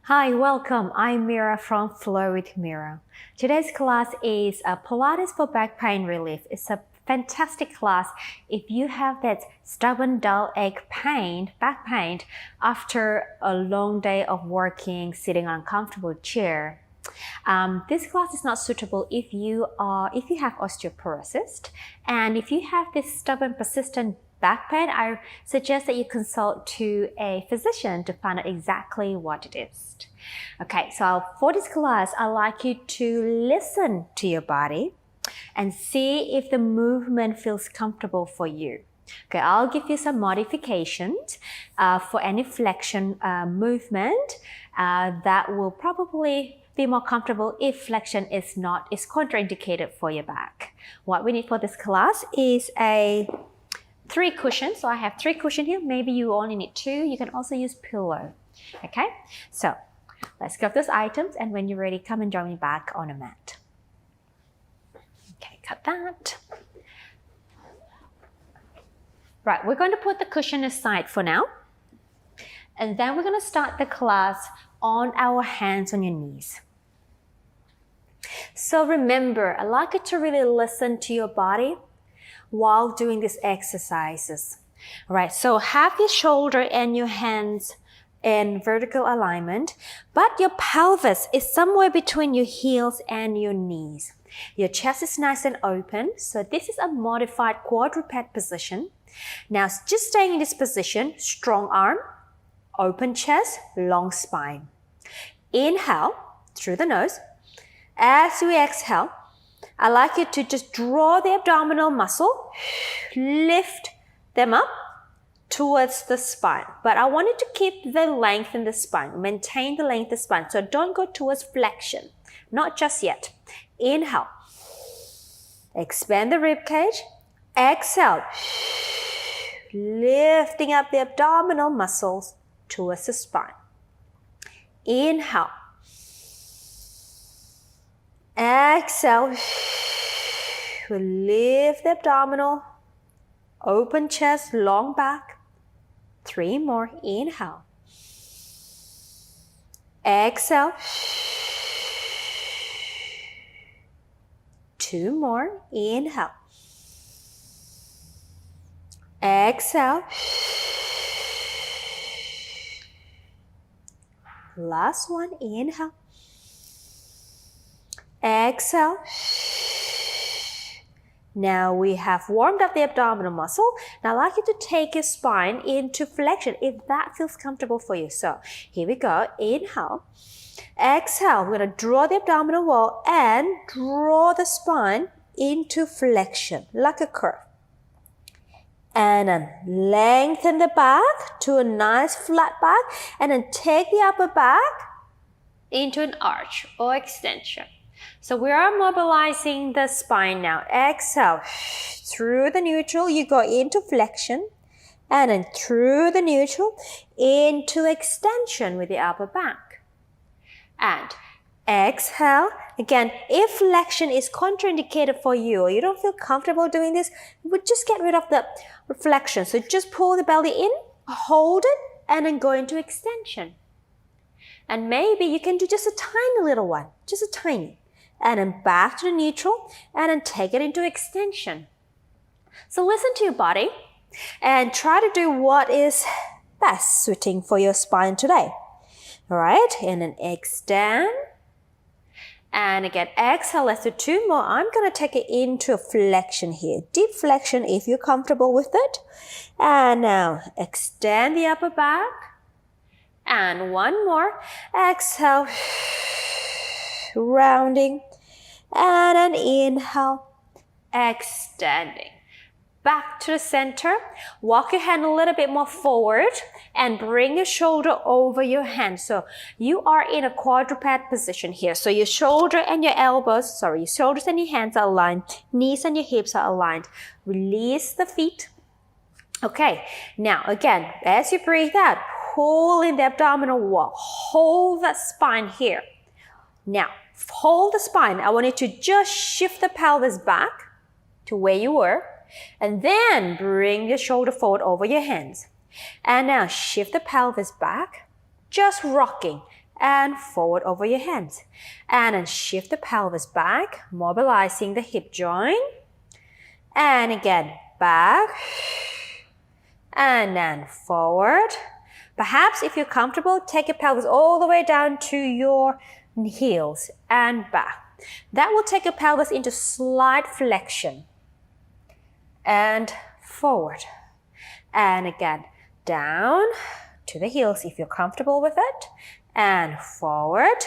Hi, welcome. I'm Mira from Flow with Mira. Today's class is Pilates for back pain relief. It's a fantastic class if you have that stubborn, dull back pain after a long day of working, sitting on a comfortable chair. This class is not suitable if you have osteoporosis, and if you have this stubborn, persistent back pain, I suggest that you consult to a physician to find out exactly what it is. Okay, so for this class, I'd like you to listen to your body and see if the movement feels comfortable for you. Okay, I'll give you some modifications for any flexion movement that will probably be more comfortable if flexion is contraindicated for your back. What we need for this class is three cushions. So I have 3 cushions here. Maybe you only need 2. You can also use pillow. Okay, so let's grab those items, and when you're ready, come and join me back on a mat. Okay, cut that. Right, we're going to put the cushion aside for now, and then we're going to start the class on our hands on your knees. So remember, I'd like you to really listen to your body while doing these exercises. All right, so have your shoulder and your hands in vertical alignment, but your pelvis is somewhere between your heels and your knees. Your chest is nice and open, so this is a modified quadruped position. Now, just staying in this position, strong arm, open chest, long spine. Inhale through the nose. As we exhale, I'd like you to just draw the abdominal muscle, lift them up towards the spine. But I want you to keep the length in the spine, maintain the length of the spine. So don't go towards flexion, not just yet. Inhale, expand the rib cage. Exhale, lifting up the abdominal muscles towards the spine. Inhale. Exhale, lift the abdominal, open chest, long back. 3 more, inhale. Exhale. 2 more, inhale. Exhale. Last one, inhale. Exhale. Now we have warmed up the abdominal muscle. Now I'd like you to take your spine into flexion if that feels comfortable for you. So here we go. Inhale. Exhale. We're going to draw the abdominal wall and draw the spine into flexion like a curve. And then lengthen the back to a nice flat back, and then take the upper back into an arch or extension. So we are mobilizing the spine now. Exhale. Through the neutral, you go into flexion, and then through the neutral into extension with the upper back. And exhale. Again, if flexion is contraindicated for you or you don't feel comfortable doing this, we just get rid of the flexion. So just pull the belly in, hold it, and then go into extension. And maybe you can do just a tiny little one, just a tiny. And then back to the neutral, and then take it into extension. So listen to your body and try to do what is best suiting for your spine today. All right, and then extend. And again, exhale, let's do 2 more. I'm going to take it into flexion here. Deep flexion if you're comfortable with it. And now extend the upper back. And 1 more. Exhale. Rounding. And an inhale. Extending. Back to the center. Walk your hand a little bit more forward and bring your shoulder over your hand. So you are in a quadruped position here. So your shoulder and your your shoulders and your hands are aligned. Knees and your hips are aligned. Release the feet. Okay, now again, as you breathe out, pull in the abdominal wall. Hold that spine here. Now, hold the spine. I want you to just shift the pelvis back to where you were. And then bring your shoulder forward over your hands. And now shift the pelvis back, just rocking and forward over your hands. And then shift the pelvis back, mobilizing the hip joint. And again, back. And then forward. Perhaps if you're comfortable, take your pelvis all the way down to your heels and back. That will take your pelvis into slight flexion. And forward. And again, down to the heels if you're comfortable with it. And forward.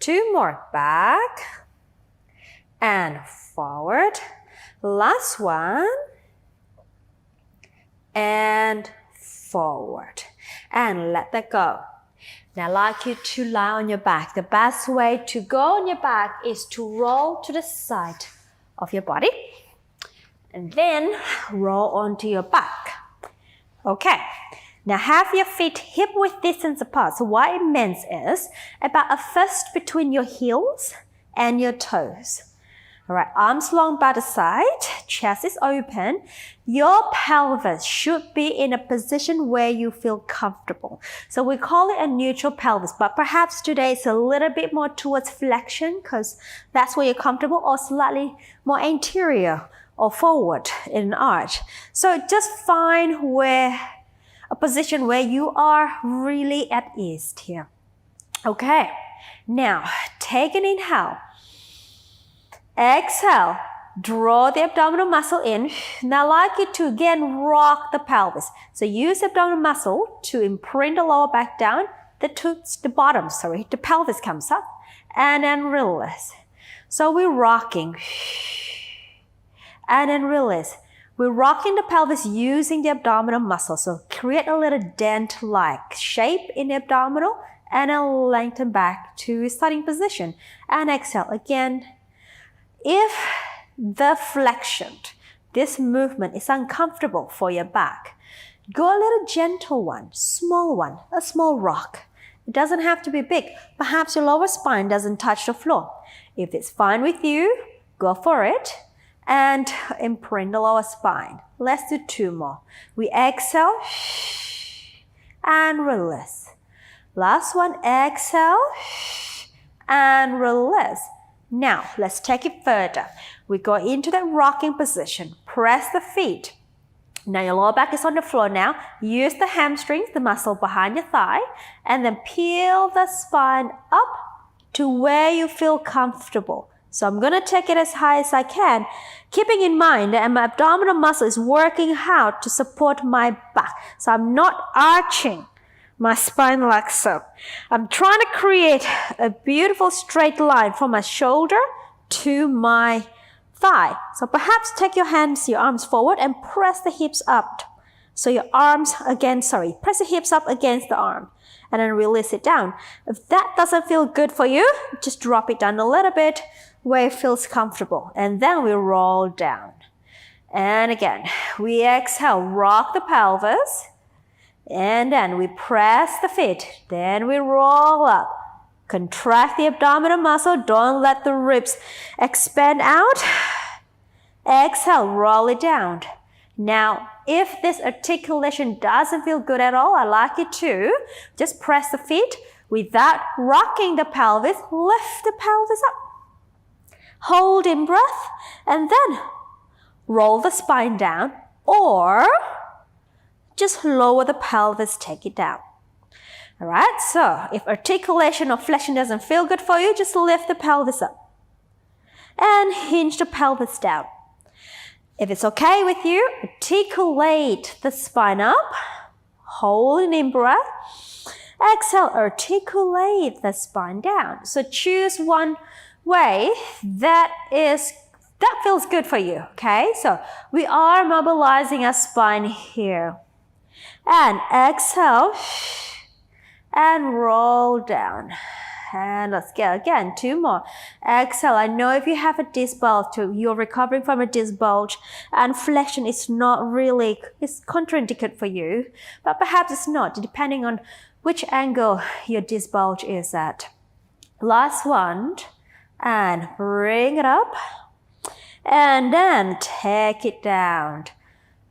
2 more. Back. And forward. Last one. And forward. And let that go. Now I'd like you to lie on your back. The best way to go on your back is to roll to the side of your body. And then roll onto your back. Okay. Now have your feet hip-width distance apart. So what it means is about a fist between your heels and your toes. All right, arms long by the side, chest is open. Your pelvis should be in a position where you feel comfortable. So we call it a neutral pelvis, but perhaps today it's a little bit more towards flexion because that's where you're comfortable, or slightly more anterior or forward in an arch. So just find a position where you are really at ease here. Okay, now take an inhale. Exhale, draw the abdominal muscle in. Now I'd like you to again rock the pelvis. So use the abdominal muscle to imprint the lower back down. The pelvis comes up and then release. So we're rocking and then release. We're rocking the pelvis using the abdominal muscle. So create a little dent-like shape in the abdominal and then lengthen back to starting position. And exhale again. If the flexion, this movement is uncomfortable for your back, go a little gentle one, a small rock. It doesn't have to be big. Perhaps your lower spine doesn't touch the floor. If it's fine with you, go for it and imprint the lower spine. Let's do 2 more. We exhale and release. Last one, exhale and release. Now, let's take it further. We go into that rocking position. Press the feet. Now your lower back is on the floor now. Use the hamstrings, the muscle behind your thigh, and then peel the spine up to where you feel comfortable. So I'm going to take it as high as I can, keeping in mind that my abdominal muscle is working hard to support my back. So I'm not arching my spine like so. I'm trying to create a beautiful straight line from my shoulder to my thigh. So perhaps take your arms forward and press the hips up. So your arms press the hips up against the arm and then release it down. If that doesn't feel good for you, just drop it down a little bit where it feels comfortable. And then we roll down. And again, we exhale, rock the pelvis. And then we press the feet. Then we roll up. Contract the abdominal muscle. Don't let the ribs expand out. Exhale, roll it down. Now, if this articulation doesn't feel good at all, I'd like you to just press the feet without rocking the pelvis. Lift the pelvis up. Hold in breath. And then roll the spine down. Or just lower the pelvis, take it down. All right, so if articulation or flexion doesn't feel good for you, just lift the pelvis up and hinge the pelvis down. If it's okay with you, articulate the spine up, hold in breath. Exhale, articulate the spine down. So choose one way that feels good for you, okay? So we are mobilizing our spine here. And exhale and roll down. And let's go again, 2 more. Exhale. I know if you have a disc bulge, you're recovering from a disc bulge, and flexion is it's contraindicated for you, but perhaps it's not, depending on which angle your disc bulge is at. Last one, and bring it up, and then take it down.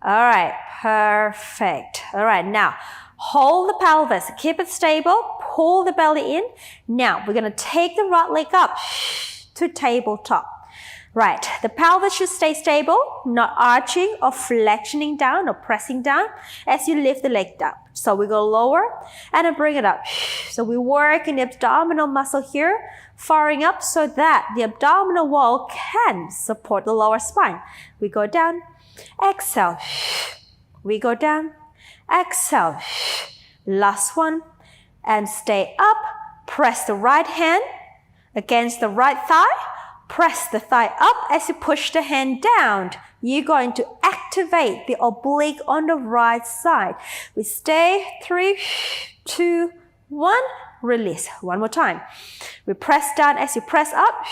All right, perfect. All right, now hold the pelvis, keep it stable, pull the belly in. Now, we're going to take the right leg up to tabletop. Right, the pelvis should stay stable, not arching or flexioning down or pressing down as you lift the leg down. So we go lower and then bring it up. So we work in the abdominal muscle here, firing up so that the abdominal wall can support the lower spine. We go down, exhale. We go down, exhale. Last one, and stay up. Press the right hand against the right thigh. Press the thigh up as you push the hand down. You're going to activate the oblique on the right side. We stay, 3, 2, 1, release. One more time. We press down as you press up.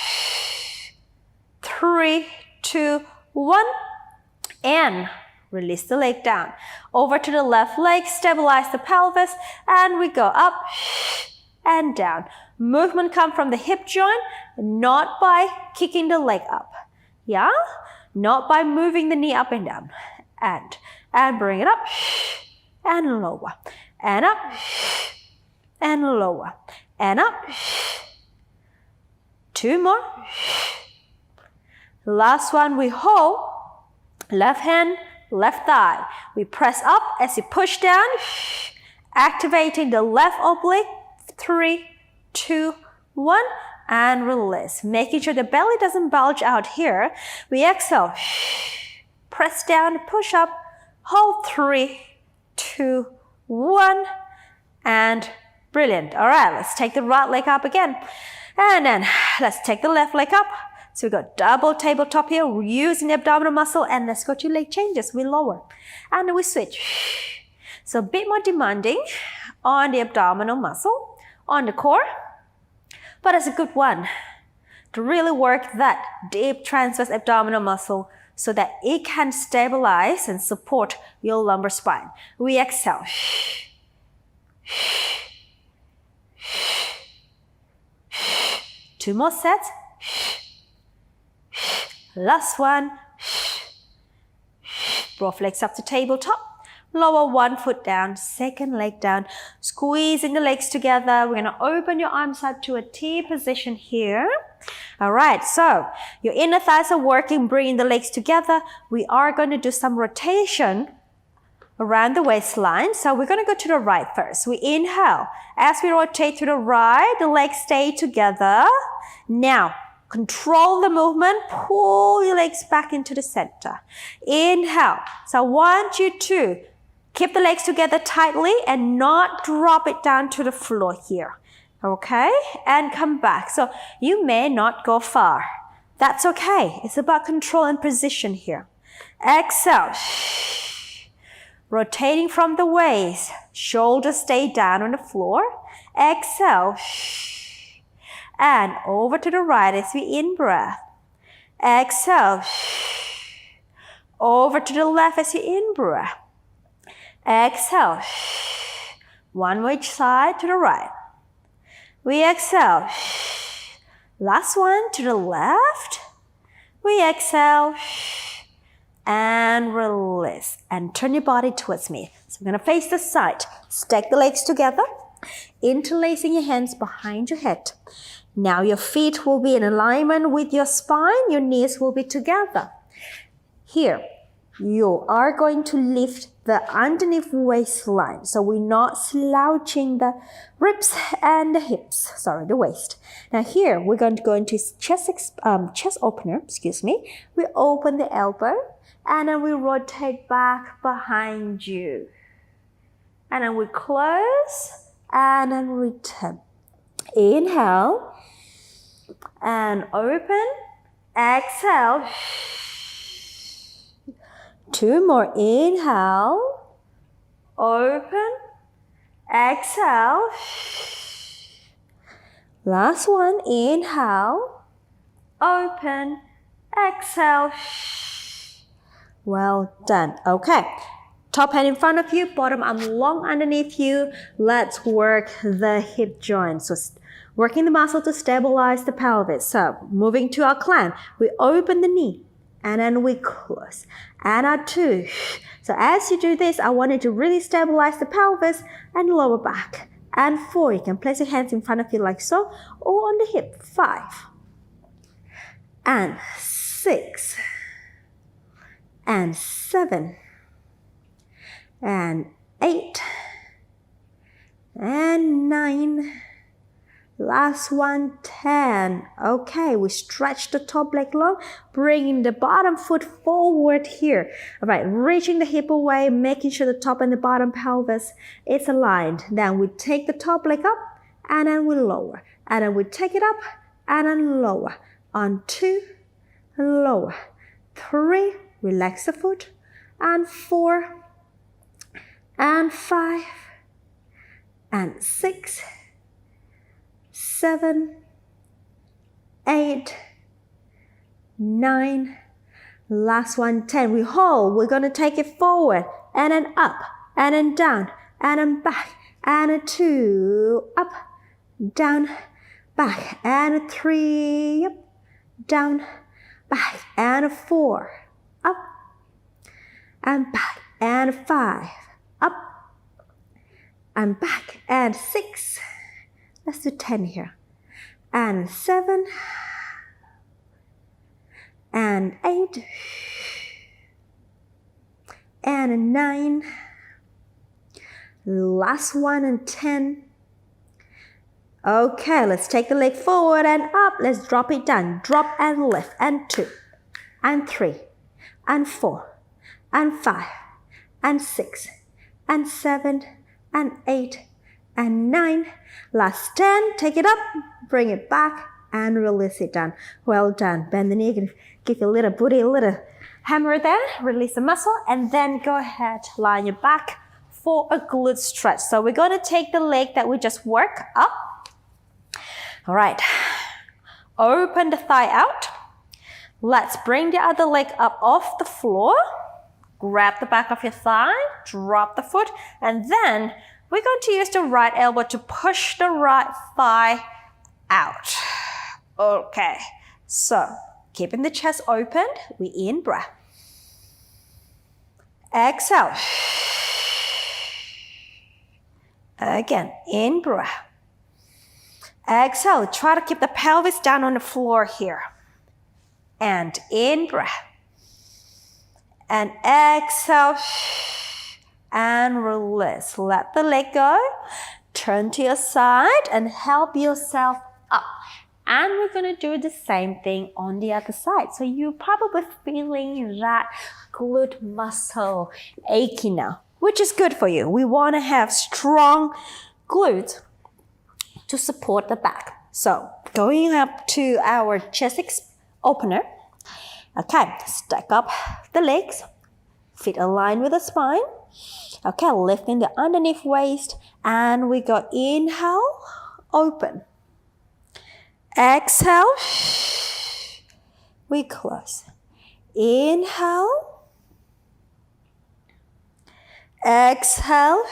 3, 2, 1, and release the leg down. Over to the left leg, stabilize the pelvis, and we go up and down. Movement comes from the hip joint, not by kicking the leg up. Yeah? Not by moving the knee up and down. And bring it up and lower. And up and lower. And up. 2 more. Last one, we hold. Left hand, left thigh. We press up as you push down, activating the left oblique. 3, 2, 1, and release. Making sure the belly doesn't bulge out here. We exhale. Press down, push up, hold. 3, 2, 1, and brilliant. All right, let's take the right leg up again. And then let's take the left leg up. So we got double tabletop here, we're using the abdominal muscle, and let's go to leg changes. We lower and then we switch. So a bit more demanding on the abdominal muscle, on the core, but it's a good one to really work that deep transverse abdominal muscle so that it can stabilize and support your lumbar spine. We exhale. 2 more sets. Last one. Both legs up to tabletop. Lower one foot down, second leg down. Squeezing the legs together. We're going to open your arms out to a T position here. All right, so your inner thighs are working, bringing the legs together. We are going to do some rotation around the waistline. So we're going to go to the right first. We inhale. As we rotate to the right, the legs stay together. Now, control the movement. Pull your legs back into the center. Inhale. So I want you to keep the legs together tightly and not drop it down to the floor here. Okay? And come back. So you may not go far. That's okay. It's about control and position here. Exhale. Rotating from the waist. Shoulders stay down on the floor. Exhale. And over to the right as we in-breath. Exhale. Over to the left as you in-breath. Exhale. One more each side to the right. We exhale. Last one to the left. We exhale. And release. And turn your body towards me. So we're going to face the side. Stack the legs together. Interlacing your hands behind your head. Now your feet will be in alignment with your spine. Your knees will be together. Here, you are going to lift the underneath waistline. So we're not slouching the ribs and the hips. Sorry, the waist. Now here, we're going to go into chest opener. We open the elbow and then we rotate back behind you. And then we close and then return. Inhale and open. Exhale. 2 more. Inhale. Open. Exhale. Last one. Inhale. Open. Exhale. Well done. Okay. Top hand in front of you, bottom arm long underneath you. Let's work the hip joint. So working the muscle to stabilize the pelvis. So moving to our climb, we open the knee and then we close. And our 2. So as you do this, I want you to really stabilize the pelvis and lower back. and 4. You can place your hands in front of you like so, or on the hip. 5 and 6 and 7 and 8 and 9. Last one, 10. Okay, we stretch the top leg long, bringing the bottom foot forward here. All right, reaching the hip away, making sure the top and the bottom pelvis is aligned. Then we take the top leg up, and then we lower. And then we take it up, and then lower. On 2, lower. 3, relax the foot. And 4, and 5, and 6, 7, 8, 9, last one, 10. We hold. We're going to take it forward and then up and then down and then back and a 2, up, down, back and a 3, up, down, back and a 4, up and back and a 5, up and back and 6. Let's do 10 here. And 7 and 8 and 9. Last one and 10. Okay, let's take the leg forward and up. Let's drop it down. Drop and lift. And 2 and 3 and 4 and 5 and 6 and 7 and 8 and 9. Last 10, take it up, bring it back, and release it down. Well done. Bend the knee, give your little booty a little hammer there, release the muscle, and then go ahead, lie on your back for a glute stretch. So we're going to take the leg that we just worked up. All right, open the thigh out. Let's bring the other leg up off the floor. Grab the back of your thigh, drop the foot, and then we're going to use the right elbow to push the right thigh out. Okay, so keeping the chest open, we in breath. Exhale. Again, in breath. Exhale, try to keep the pelvis down on the floor here. And in breath. And exhale. And release. Let the leg go. Turn to your side and help yourself up. And we're going to do the same thing on the other side. So you're probably feeling that glute muscle achy now, which is good for you. We want to have strong glutes to support the back. So going up to our chest opener. Okay, stack up the legs. Feet aligned with the spine. Okay, lifting the underneath waist, and we go inhale, open. Exhale, we close. Inhale, exhale,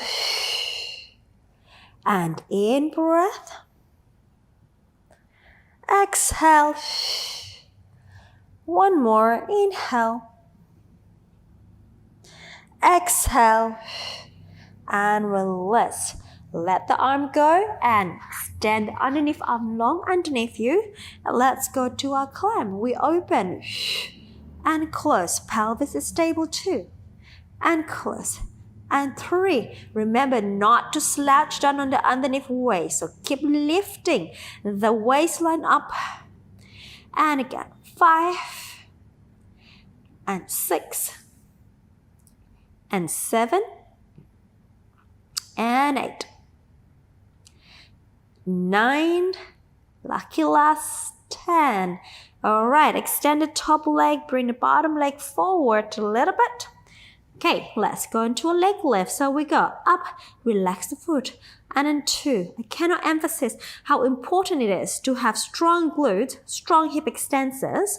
and in breath. Exhale. One more, inhale. Exhale and release. Let the arm go and stand underneath arm long underneath you. And let's go to our climb. We open and close. Pelvis is stable 2 and close. And 3. Remember not to slouch down on the underneath waist. So keep lifting the waistline up. And again, 5 and 6 and 7 and 8, 9, lucky last 10. All right, extend the top leg, bring the bottom leg forward a little bit. Okay, let's go into a leg lift. So we go up, relax the foot, and then 2. I cannot emphasize how important it is to have strong glutes, strong hip extensors,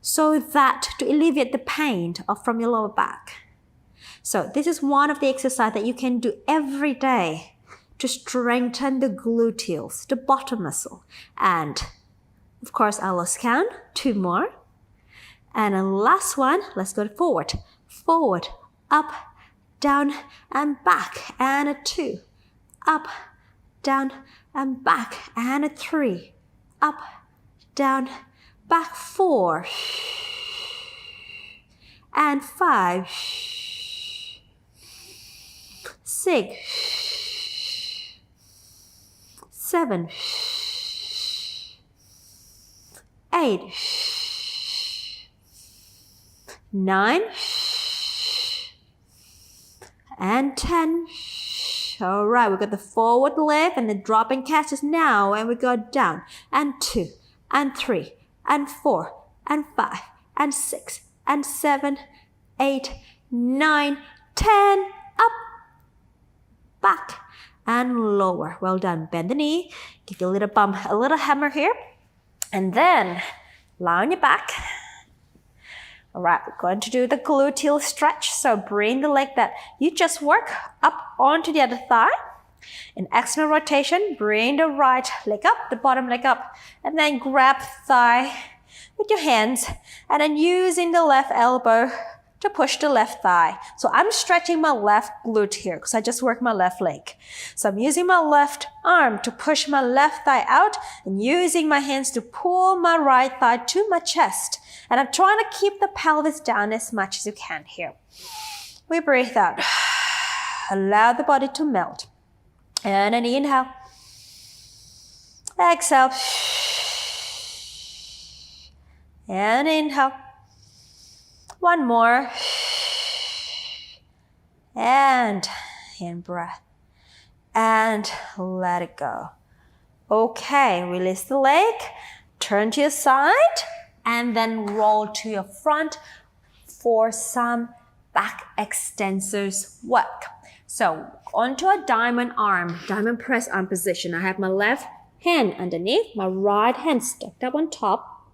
so that to alleviate the pain from your lower back. So this is one of the exercises that you can do every day to strengthen the gluteals, the bottom muscle. And of course, I lost count. 2 more. And the last one, let's go forward. Forward, up, down, and back. And a 2. Up, down, and back, and a 3, up, down, back, 4, and 5, 6, 7, 8, 9, and 10. All right, we got the forward lift and the drop and catches now, and we go down, and 2, and 3, and 4, and 5, and 6, and 7, 8, 9, 10, up, back, and lower. Well done. Bend the knee, give you a little bump, a little hammer here, and then lie on your back. All right, we're going to do the gluteal stretch. So bring the leg that you just work up onto the other thigh. In external rotation, bring the right leg up, the bottom leg up, and then grab thigh with your hands, and then using the left elbow to push the left thigh. So I'm stretching my left glute here because I just worked my left leg. So I'm using my left arm to push my left thigh out and using my hands to pull my right thigh to my chest. And I'm trying to keep the pelvis down as much as you can here. We breathe out. Allow the body to melt. And an inhale. Exhale. And inhale. One more. And in breath. And let it go. Okay, release the leg. Turn to your side. And then roll to your front for some back extensors work. So onto a diamond press arm position. I have my left hand underneath, my right hand stacked up on top.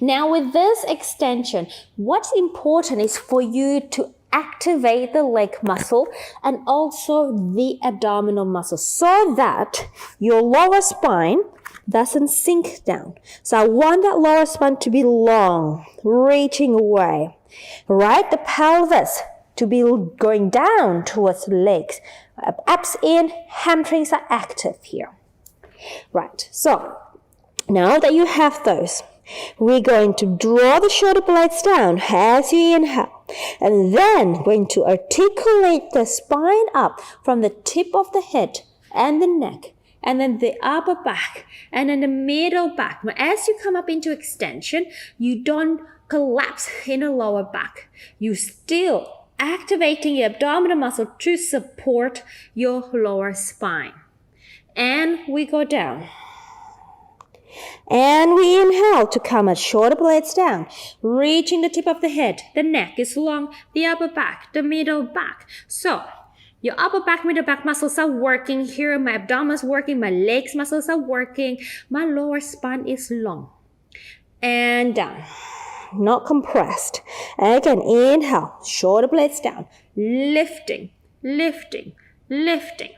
Now with this extension, what's important is for you to activate the leg muscle and also the abdominal muscle so that your lower spine doesn't sink down. So I want that lower spine to be long, reaching away, right? The pelvis to be going down towards the legs. Abs in, hamstrings are active here. Right, so now that you have those, we're going to draw the shoulder blades down as you inhale. And then going to articulate the spine up from the tip of the head and the neck. And then the upper back. And then the middle back. As you come up into extension, you don't collapse in the lower back. You still activating your abdominal muscle to support your lower spine. And we go down. And we inhale to come at shoulder blades down, reaching the tip of the head. The neck is long, the upper back, the middle back. So your upper back, middle back muscles are working here. My abdomen is working. My legs muscles are working. My lower spine is long. And down. Not compressed. Again, inhale, shoulder blades down. Lifting, lifting, lifting.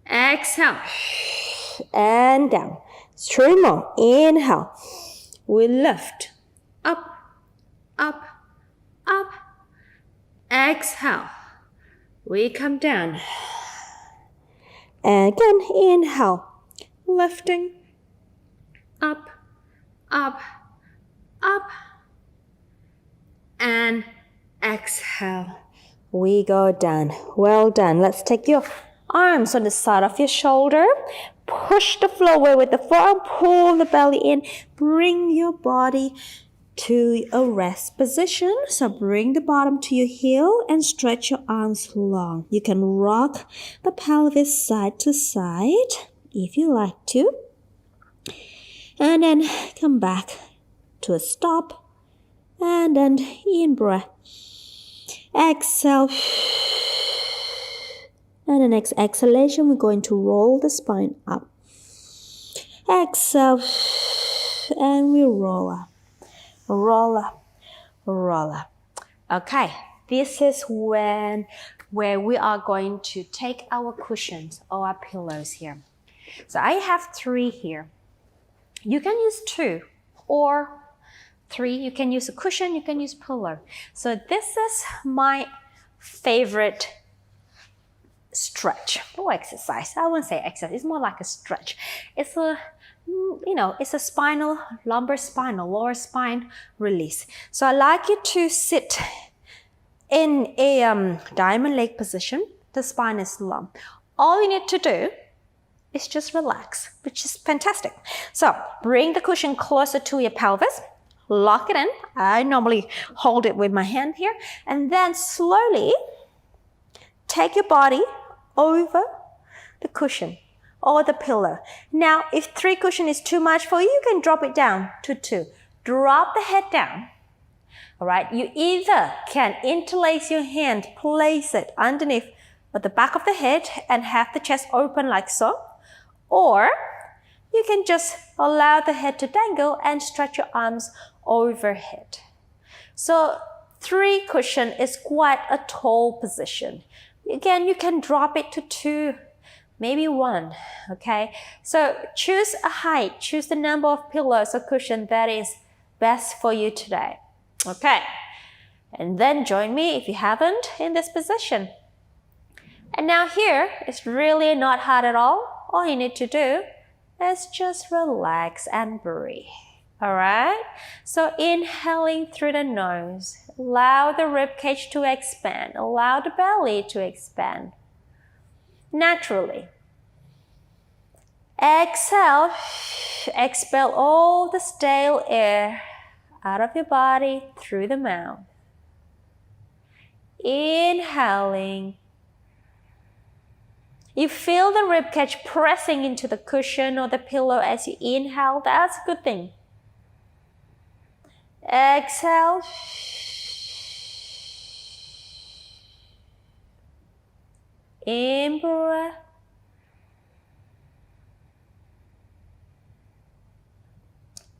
Exhale. And down. 3 more. Inhale. We lift. Up, up, up. Exhale. We come down. And again, inhale. Lifting. Up, up, up. And exhale. We go down. Well done. Let's take your arms on the side of your shoulder. Push the floor away with the forearm. Pull the belly in. Bring your body to a rest position. So bring the bottom to your heel and stretch your arms long. You can rock the pelvis side to side if you like to. And then come back to a stop. And then in breath. Exhale. And the next exhalation, we're going to roll the spine up. Exhale. And we roll up. Roll up. Roll up. Okay, this is where we are going to take our cushions or our pillows here. So I have 3 here. You can use 2 or 3. You can use a cushion, you can use pillow. So this is my favorite stretch or exercise. I won't say exercise, it's more like a stretch. It's a, it's a spinal, lumbar spinal, lower spine release. So I like you to sit in a diamond leg position. The spine is long. All you need to do is just relax, which is fantastic. So bring the cushion closer to your pelvis, lock it in. I normally hold it with my hand here, and then slowly take your body over the cushion or the pillow. Now, if 3 cushion is too much for you, you can drop it down to 2. Drop the head down. All right, you either can interlace your hand, place it underneath at the back of the head and have the chest open like so, or you can just allow the head to dangle and stretch your arms overhead. So 3 cushion is quite a tall position. Again, you can drop it to 2, maybe 1, okay? So choose a height, choose the number of pillows or cushion that is best for you today, okay? And then join me if you haven't in this position. And now here, it's really not hard at all. All you need to do is just relax and breathe. All right? So inhaling through the nose, allow the rib cage to expand, allow the belly to expand naturally. Exhale, expel all the stale air out of your body through the mouth. Inhaling. You feel the rib cage pressing into the cushion or the pillow as you inhale. That's a good thing. Exhale. In-breath.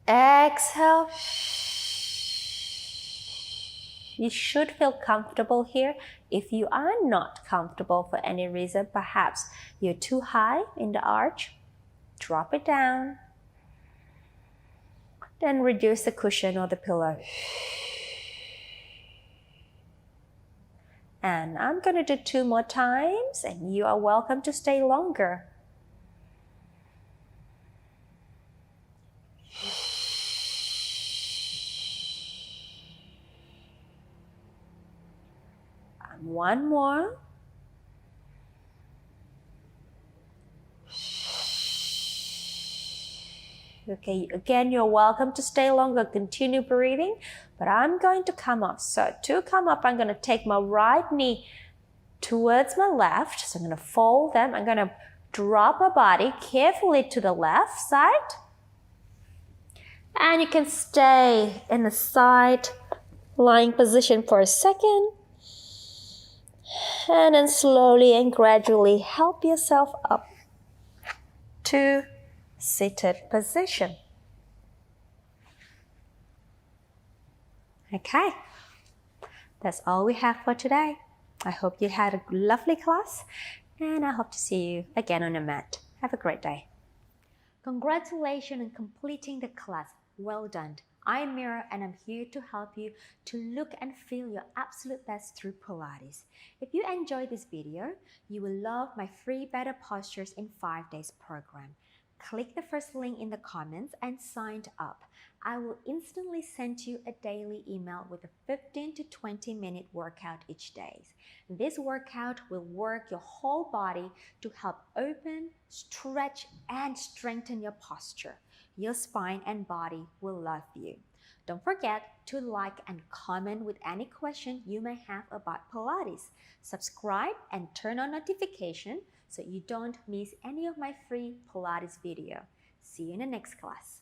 Exhale. You should feel comfortable here. If you are not comfortable for any reason, perhaps you're too high in the arch, drop it down. Then reduce the cushion or the pillow. And I'm going to do 2 more times, and you are welcome to stay longer. And 1 more. Okay, again, you're welcome to stay longer, continue breathing, but I'm going to come up. So to come up, I'm going to take my right knee towards my left. So I'm going to fold them. I'm going to drop my body carefully to the left side. And you can stay in the side lying position for a second. And then slowly and gradually help yourself up to seated position. Okay, that's all we have for today. I hope you had a lovely class, and I hope to see you again on the mat. Have a great day. Congratulations on completing the class. Well done. I'm Mira, and I'm here to help you to look and feel your absolute best through Pilates. If you enjoyed this video, you will love my free Better Postures in 5 Days program. Click the first link in the comments and sign up. I will instantly send you a daily email with a 15 to 20 minute workout each day. This workout will work your whole body to help open, stretch, and strengthen your posture. Your spine and body will love you. Don't forget to like and comment with any question you may have about Pilates. Subscribe and turn on notification so you don't miss any of my free Pilates video. See you in the next class.